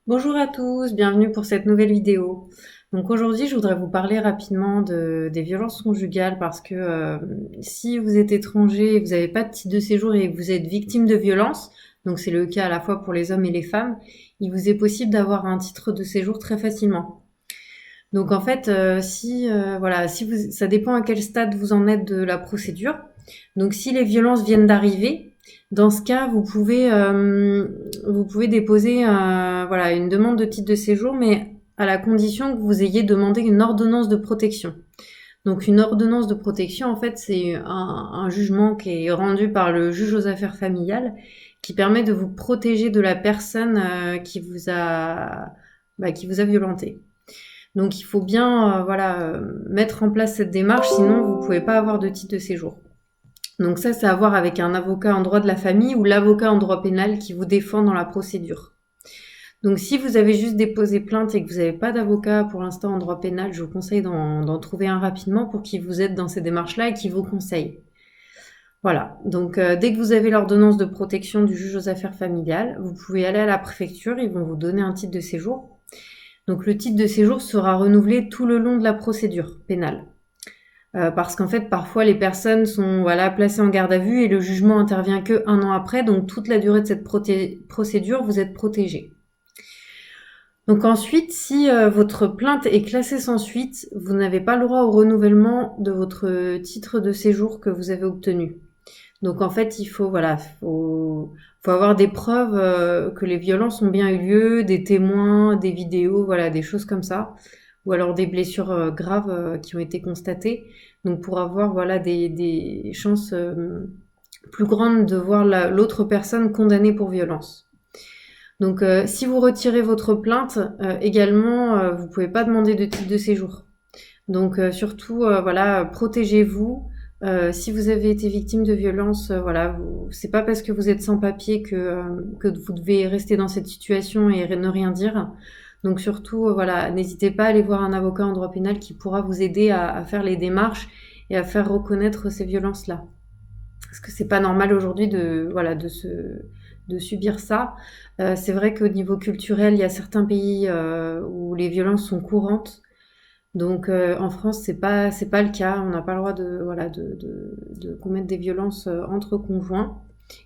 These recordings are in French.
Bonjour à tous, bienvenue pour cette nouvelle vidéo. Donc aujourd'hui, je voudrais vous parler rapidement des violences conjugales parce que si vous êtes étranger et vous n'avez pas de titre de séjour et que vous êtes victime de violences, donc c'est le cas à la fois pour les hommes et les femmes, il vous est possible d'avoir un titre de séjour très facilement. Donc en fait, si vous, ça dépend à quel stade vous en êtes de la procédure. Donc si les violences viennent d'arriver, dans ce cas, vous pouvez déposer une demande de titre de séjour, mais à la condition que vous ayez demandé une ordonnance de protection. Donc une ordonnance de protection, en fait, c'est un jugement qui est rendu par le juge aux affaires familiales qui permet de vous protéger de la personne qui vous a violenté. Donc il faut bien mettre en place cette démarche, sinon vous ne pouvez pas avoir de titre de séjour. Donc ça, c'est à voir avec un avocat en droit de la famille ou l'avocat en droit pénal qui vous défend dans la procédure. Donc si vous avez juste déposé plainte et que vous n'avez pas d'avocat pour l'instant en droit pénal, je vous conseille d'en trouver un rapidement pour qu'il vous aide dans ces démarches-là et qu'il vous conseille. Voilà, donc dès que vous avez l'ordonnance de protection du juge aux affaires familiales, vous pouvez aller à la préfecture, ils vont vous donner un titre de séjour. Donc le titre de séjour sera renouvelé tout le long de la procédure pénale. Parce qu'en fait, parfois, les personnes sont placées en garde à vue et le jugement intervient que 1 an après. Donc toute la durée de cette procédure, vous êtes protégé. Donc ensuite, si votre plainte est classée sans suite, vous n'avez pas le droit au renouvellement de votre titre de séjour que vous avez obtenu. Donc en fait, il faut avoir des preuves que les violences ont bien eu lieu, des témoins, des vidéos, des choses comme ça, ou alors des blessures graves qui ont été constatées. Donc pour avoir des chances plus grandes de voir l'autre personne condamnée pour violence. Donc si vous retirez votre plainte, également, vous pouvez pas demander de titre de séjour. Donc surtout, protégez-vous. Si vous avez été victime de violence, c'est pas parce que vous êtes sans papier que vous devez rester dans cette situation et ne rien dire. Donc surtout, n'hésitez pas à aller voir un avocat en droit pénal qui pourra vous aider à faire les démarches et à faire reconnaître ces violences-là. Parce que c'est pas normal aujourd'hui de subir ça. C'est vrai qu'au niveau culturel, il y a certains pays où les violences sont courantes. Donc en France, c'est pas le cas. On n'a pas le droit de commettre des violences entre conjoints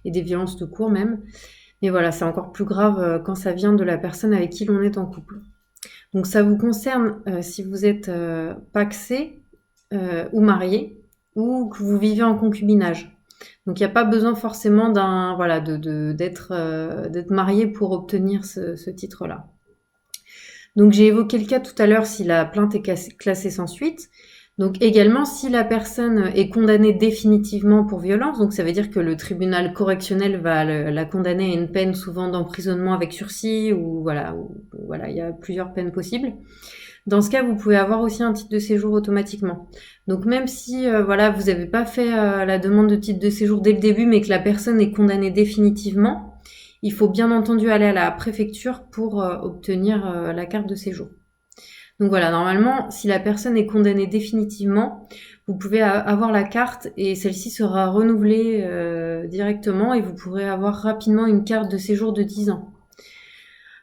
et des violences de cour même. Mais voilà, c'est encore plus grave quand ça vient de la personne avec qui l'on est en couple. Donc ça vous concerne si vous êtes pacsé ou marié ou que vous vivez en concubinage. Donc il n'y a pas besoin forcément d'être marié pour obtenir ce titre-là. Donc j'ai évoqué le cas tout à l'heure si la plainte est classée sans suite. Donc également si la personne est condamnée définitivement pour violence, donc ça veut dire que le tribunal correctionnel va la condamner à une peine souvent d'emprisonnement avec sursis ou il y a plusieurs peines possibles. Dans ce cas, vous pouvez avoir aussi un titre de séjour automatiquement. Donc même si vous n'avez pas fait la demande de titre de séjour dès le début, mais que la personne est condamnée définitivement, il faut bien entendu aller à la préfecture pour obtenir la carte de séjour. Donc voilà, normalement, si la personne est condamnée définitivement, vous pouvez avoir la carte et celle-ci sera renouvelée directement et vous pourrez avoir rapidement une carte de séjour de 10 ans.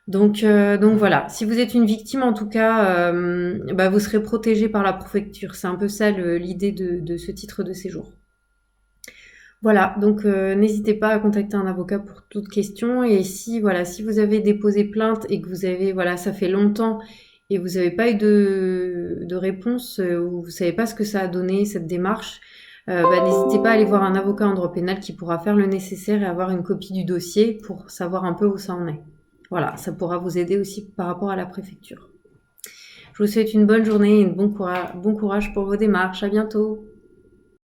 Donc voilà, si vous êtes une victime en tout cas, vous serez protégé par la préfecture. C'est un peu ça l'idée de ce titre de séjour. Voilà, donc n'hésitez pas à contacter un avocat pour toute question. Et si vous avez déposé plainte et que vous avez ça fait longtemps et vous n'avez pas eu de réponse ou vous savez pas ce que ça a donné cette démarche, n'hésitez pas à aller voir un avocat en droit pénal qui pourra faire le nécessaire et avoir une copie du dossier pour savoir un peu où ça en est. Voilà, ça pourra vous aider aussi par rapport à la préfecture. Je vous souhaite une bonne journée et bon courage pour vos démarches. À bientôt.